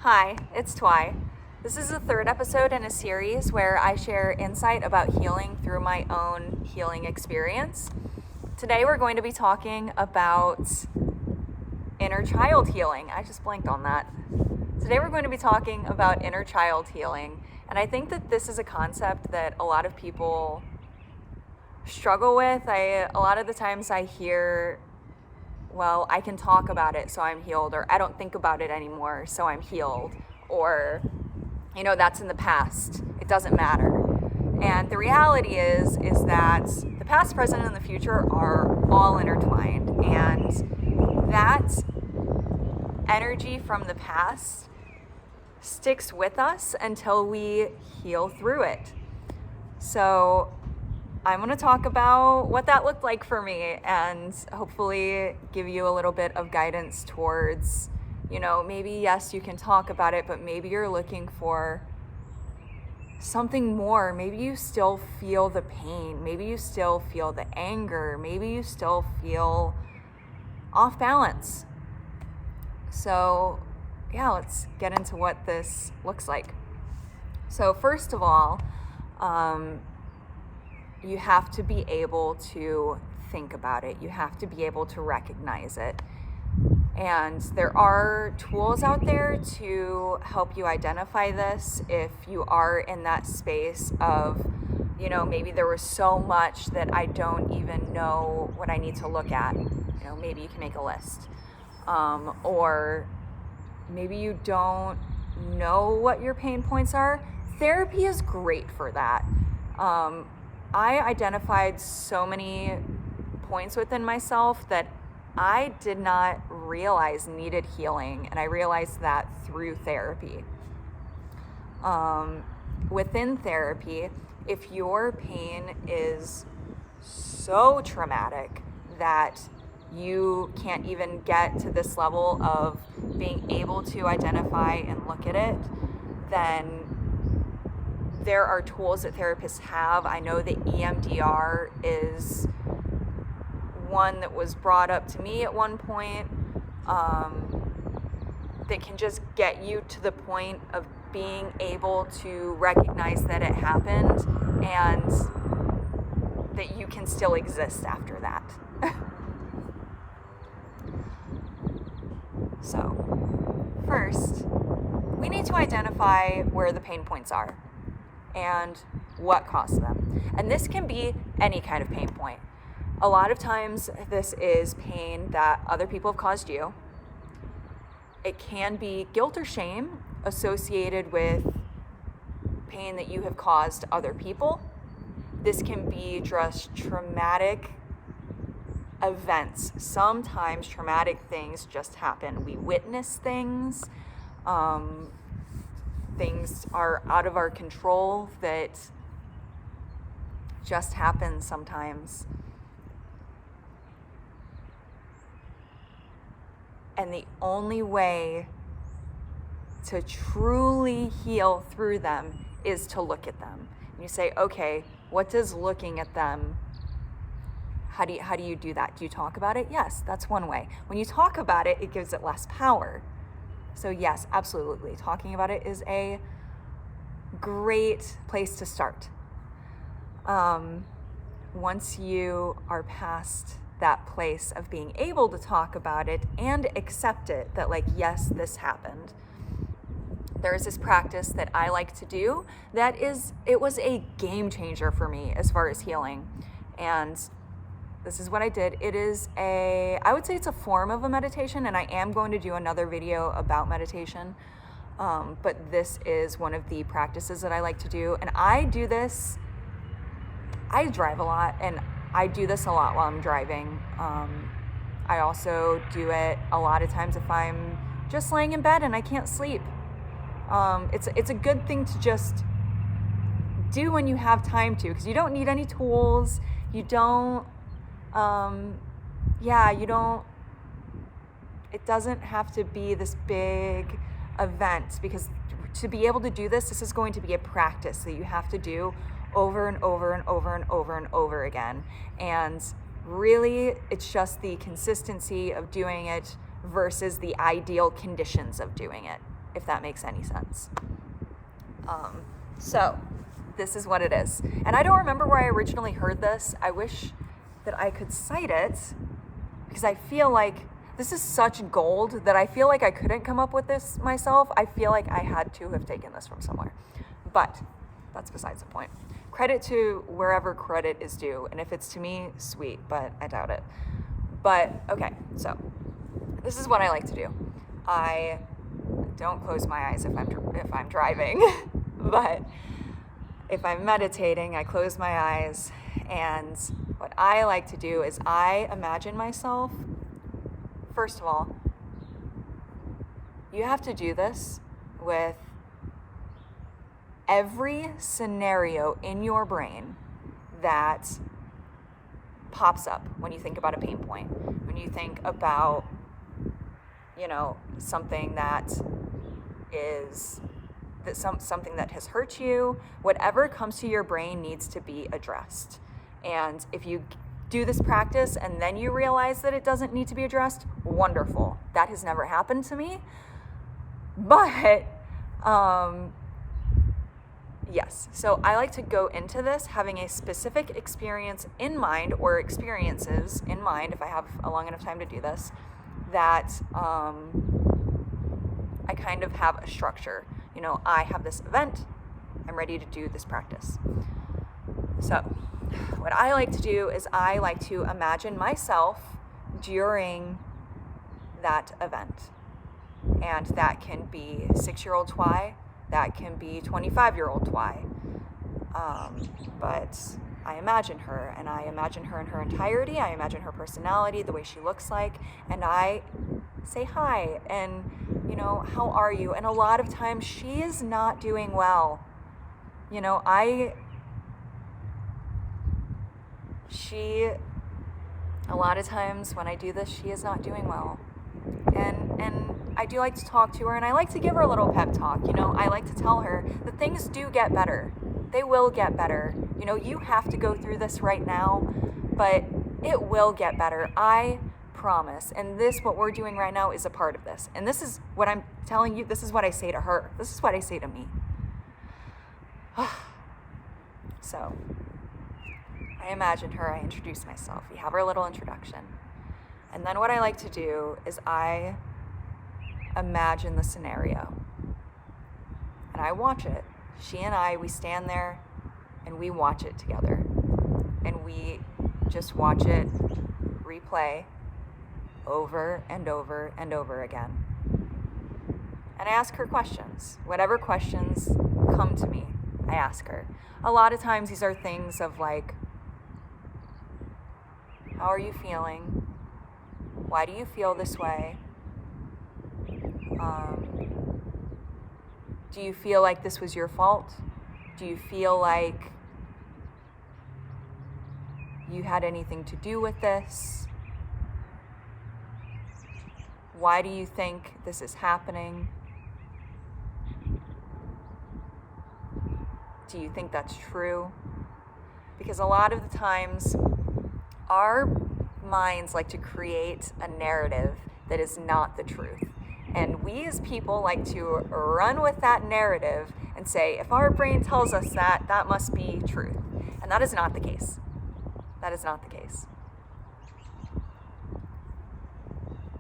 Hi, it's Twy. This is the third episode in a series where I share insight about healing through my own healing experience. Today we're going to be talking about inner child healing. I just blanked on that. Today we're going to be talking about inner child healing, and I think that this is a concept that a lot of people struggle with. A lot of the times I hear, well, I can talk about it, so I'm healed, or I don't think about it anymore, so I'm healed, or, that's in the past. It doesn't matter. And the reality is that the past, present, and the future are all intertwined, and that energy from the past sticks with us until we heal through it. So I'm going to talk about what that looked like for me and hopefully give you a little bit of guidance towards, maybe yes, you can talk about it, but maybe you're looking for something more. Maybe you still feel the pain. Maybe you still feel the anger. Maybe you still feel off balance. So yeah, let's get into what this looks like. So first of all, you have to be able to think about it. You have to be able to recognize it. And there are tools out there to help you identify this if you are in that space of, maybe there was so much that I don't even know what I need to look at. Maybe you can make a list. Or maybe you don't know what your pain points are. Therapy is great for that. I identified so many points within myself that I did not realize needed healing, and I realized that through therapy. Within therapy, if your pain is so traumatic that you can't even get to this level of being able to identify and look at it, then there are tools that therapists have. I know that EMDR is one that was brought up to me at one point, that can just get you to the point of being able to recognize that it happened and that you can still exist after that. So, first, we need to identify where the pain points are and what caused them. And this can be any kind of pain point. A lot of times this is pain that other people have caused you. It can be guilt or shame associated with pain that you have caused other people. This can be just traumatic events. Sometimes traumatic things just happen. We witness things. Things are out of our control that just happen sometimes. And the only way to truly heal through them is to look at them. And you say, okay, what does looking at them, how do you do that? Do you talk about it? Yes, that's one way. When you talk about it, it gives it less power. So yes, absolutely. Talking about it is a great place to start. Once you are past that place of being able to talk about it and accept it, that yes, this happened. There's this practice that I like to do it was a game changer for me as far as healing. And this is what I did. I would say it's a form of a meditation, and I am going to do another video about meditation. But this is one of the practices that I like to do. And I do this, I drive a lot, and I do this a lot while I'm driving. I also do it a lot of times if I'm just laying in bed and I can't sleep. It's a good thing to just do when you have time to, because you don't need any tools. You don't, it doesn't have to be this big event, because to be able to do this is going to be a practice that you have to do over and over and over and over and over again. And really, it's just the consistency of doing it versus the ideal conditions of doing it. if that makes any sense. So this is what it is. And I don't remember where I originally heard this. I wish that I could cite it, because I feel like this is such gold that I feel like I couldn't come up with this myself. I feel like I had to have taken this from somewhere. But that's besides the point. Credit to wherever credit is due. And if it's to me, sweet, but I doubt it. But okay, so this is what I like to do. I don't close my eyes if I'm driving, but if I'm meditating, I close my eyes, and what I like to do is I imagine myself. First of all, you have to do this with every scenario in your brain that pops up when you think about a pain point, when you think about, something that is something that has hurt you. Whatever comes to your brain needs to be addressed. And if you do this practice and then you realize that it doesn't need to be addressed, wonderful. That has never happened to me. But yes, so I like to go into this having a specific experience in mind, or experiences in mind, if I have a long enough time to do this, that I kind of have a structure. I have this event, I'm ready to do this practice. So what I like to do is I like to imagine myself during that event. And that can be 6-year-old Twy, that can be 25-year-old Twy. But I imagine her, and I imagine her in her entirety. I imagine her personality, the way she looks like, and I say hi, and, how are you? And a lot of times she is not doing well. A lot of times when I do this, she is not doing well. And I do like to talk to her, and I like to give her a little pep talk. I like to tell her that things do get better. They will get better. You have to go through this right now, but it will get better. I promise. And what we're doing right now is a part of this. And this is what I'm telling you. This is what I say to her. This is what I say to me. So I imagine her. I introduce myself. We have our little introduction. And then what I like to do is I imagine the scenario. And I watch it. She and I, we stand there and we watch it together. And we just watch it replay over and over and over again. And I ask her questions. Whatever questions come to me, I ask her. A lot of times these are things of like, how are you feeling? Why do you feel this way? Do you feel like this was your fault? Do you feel like you had anything to do with this? Why do you think this is happening? Do you think that's true? Because a lot of the times our minds like to create a narrative that is not the truth. And we as people like to run with that narrative and say, if our brain tells us that, that must be truth. And that is not the case. That is not the case.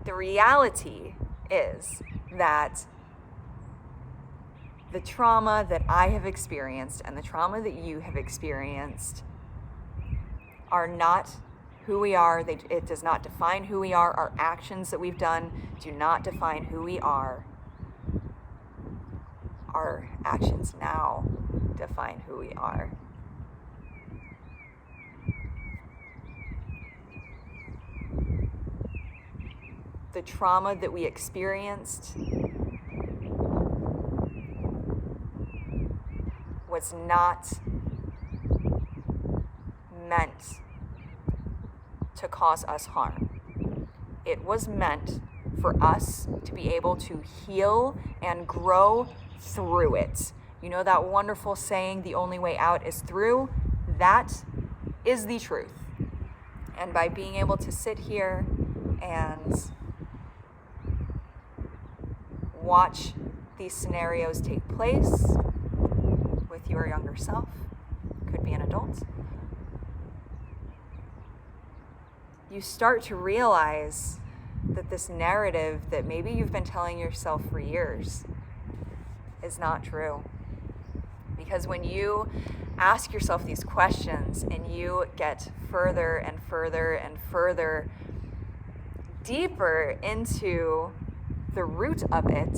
The reality is that the trauma that I have experienced and the trauma that you have experienced are not who we are. It does not define who we are. Our actions that we've done do not define who we are. Our actions now define who we are. The trauma that we experienced was not meant to cause us harm. It was meant for us to be able to heal and grow through it. You know that wonderful saying, the only way out is through? That is the truth. And by being able to sit here and watch these scenarios take place with your younger self, could be an adult, you start to realize that this narrative that maybe you've been telling yourself for years is not true. Because when you ask yourself these questions and you get further and further and further deeper into the root of it,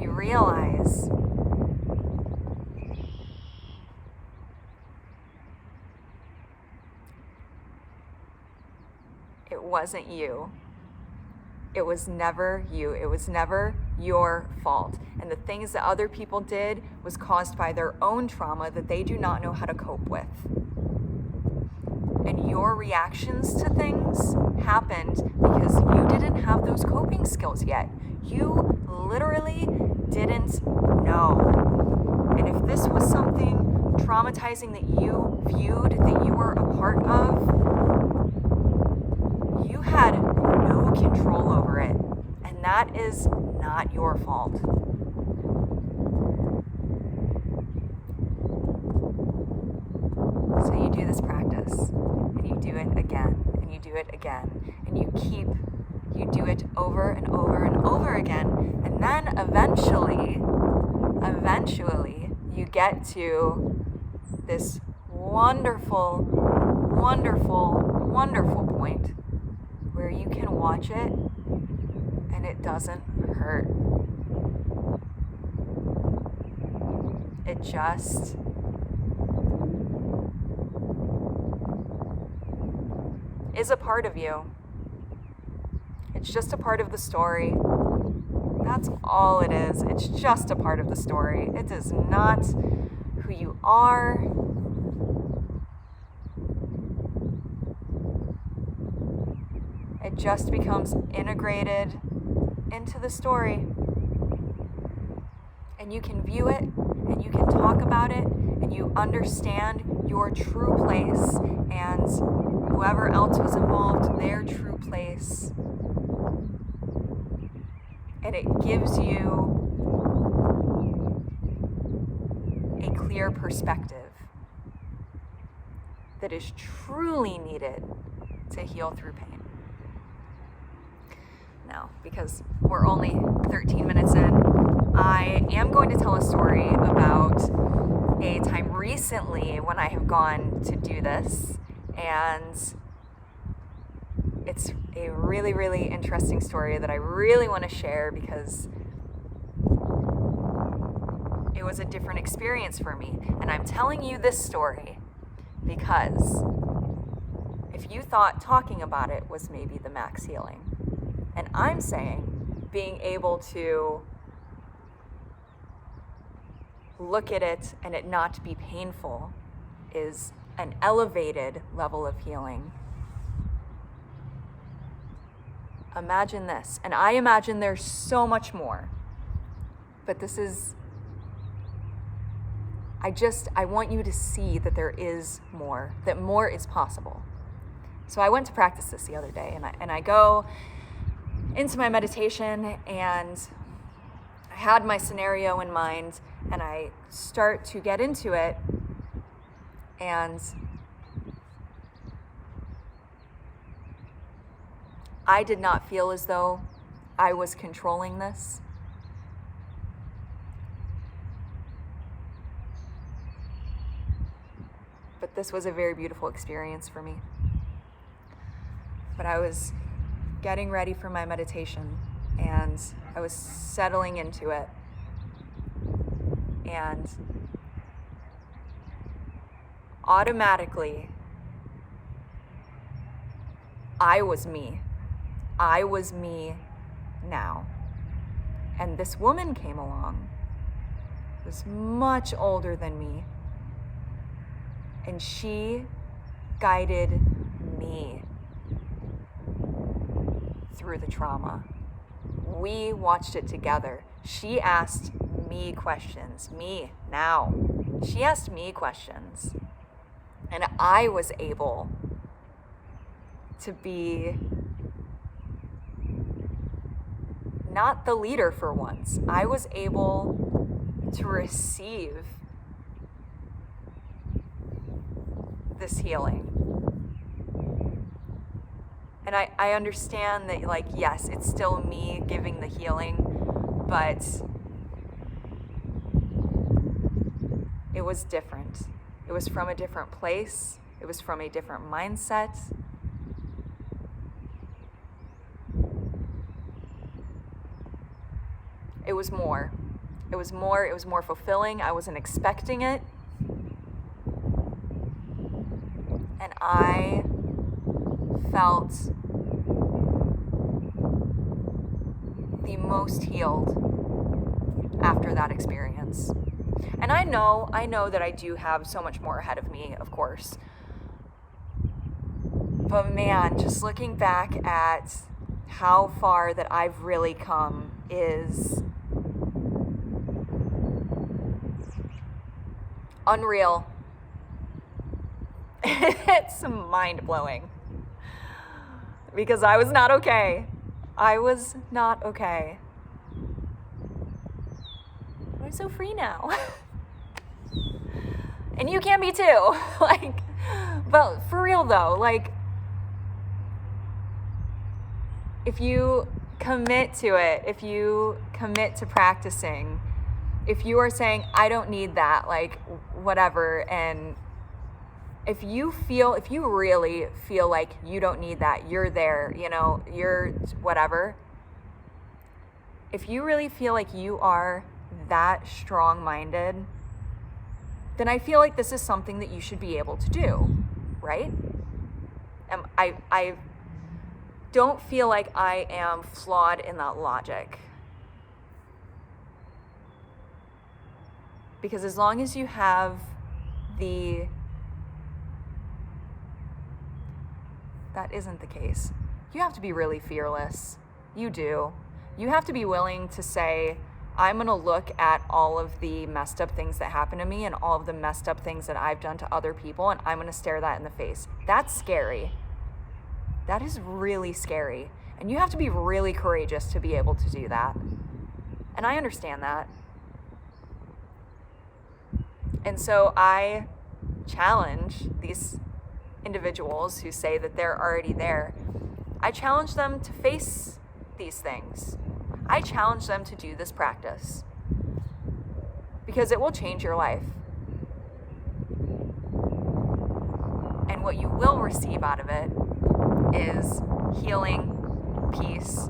you realize it wasn't you. It was never you. It was never your fault. And the things that other people did was caused by their own trauma that they do not know how to cope with. And your reactions to things happened because you didn't have those coping skills yet. You literally didn't know. And if this was something traumatizing that you viewed, that you were a part of, you had no control over it. And that is not your fault. So you do this practice, and you do it again, and you do it again, and you do it over and over and over again, and then eventually, you get to this wonderful, wonderful, wonderful point where you can watch it, and it doesn't hurt. It just is a part of you. It's just a part of the story. That's all it is. It's just a part of the story. It is not who you are. It just becomes integrated into the story. And you can view it, and you can talk about it, and you understand your true place, and whoever else was involved, their true place. And it gives you a clear perspective that is truly needed to heal through pain. Now, because we're only 13 minutes in, I am going to tell a story about a time recently when I have gone to do this, and it's a really, really interesting story that I really want to share because it was a different experience for me. And I'm telling you this story because if you thought talking about it was maybe the max healing, and I'm saying being able to look at it and it not be painful is an elevated level of healing. Imagine this, and I imagine there's so much more, but this is, I want you to see that there is more, that more is possible. So I went to practice this the other day, and I go into my meditation, and I had my scenario in mind, and I start to get into it, and I did not feel as though I was controlling this. But this was a very beautiful experience for me. But I was getting ready for my meditation, and I was settling into it. And automatically, I was me. I was me now. And this woman came along, was much older than me, and she guided me through the trauma. We watched it together. She asked me questions, me now. She asked me questions, and I was able to be not the leader for once. I was able to receive this healing. And I understand that, like, yes, it's still me giving the healing, but it was different. It was from a different place. It was from a different mindset. It was more. It was more fulfilling. I wasn't expecting it. And I felt the most healed after that experience. And I know that I do have so much more ahead of me, of course. But man, just looking back at how far that I've really come is unreal. It's mind-blowing. Because I was not okay. I was not okay. I'm so free now. And you can be too. Like, but for real though, like, if you commit to it, if you commit to practicing, if you are saying, I don't need that, like, whatever, and if you really feel like you don't need that, you're there, you're whatever. If you really feel like you are that strong-minded, then I feel like this is something that you should be able to do, right? I don't feel like I am flawed in that logic. Because as long as you have that isn't the case. You have to be really fearless. You do. You have to be willing to say, I'm going to look at all of the messed up things that happen to me and all of the messed up things that I've done to other people, and I'm going to stare that in the face. That's scary. That is really scary. And you have to be really courageous to be able to do that. And I understand that. And so I challenge these individuals who say that they're already there. I challenge them to face these things. I challenge them to do this practice because it will change your life. And what you will receive out of it is healing, peace,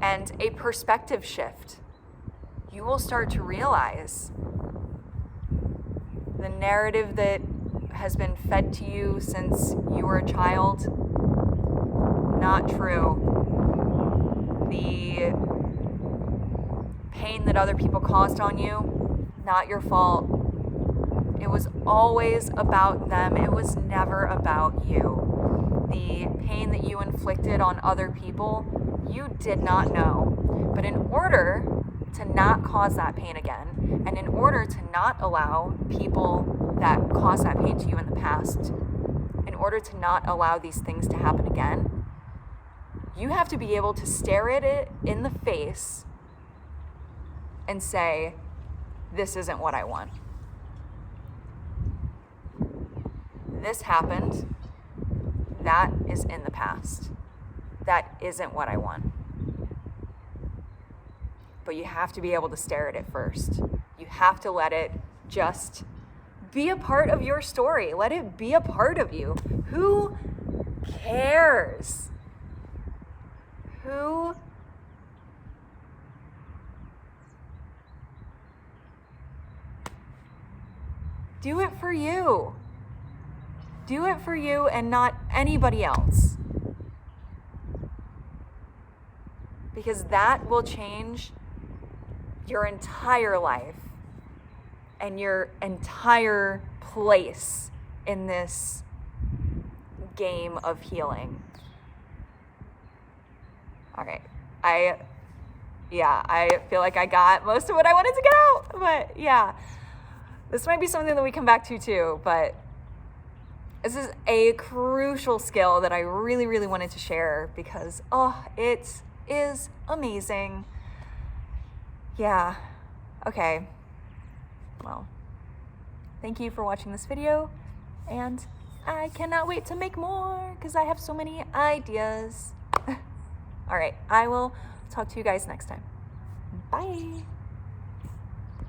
and a perspective shift. You will start to realize the narrative that has been fed to you since you were a child, not true. The pain that other people caused on you, not your fault. It was always about them. It was never about you. The pain that you inflicted on other people, you did not know. But in order to not cause that pain again, and in order to not allow people that caused that pain to you in the past, in order to not allow these things to happen again, you have to be able to stare at it in the face and say, this isn't what I want. This happened. That is in the past. That isn't what I want. But you have to be able to stare at it first. You have to let it just be a part of your story. Let it be a part of you. Who cares? Who do it for you. Do it for you and not anybody else. Because that will change your entire life and your entire place in this game of healing. Okay, I feel like I got most of what I wanted to get out, but yeah, this might be something that we come back to too, but this is a crucial skill that I really, really wanted to share because, it is amazing. Yeah. Okay. Well, thank you for watching this video, and I cannot wait to make more because I have so many ideas. All right, I will talk to you guys next time. Bye.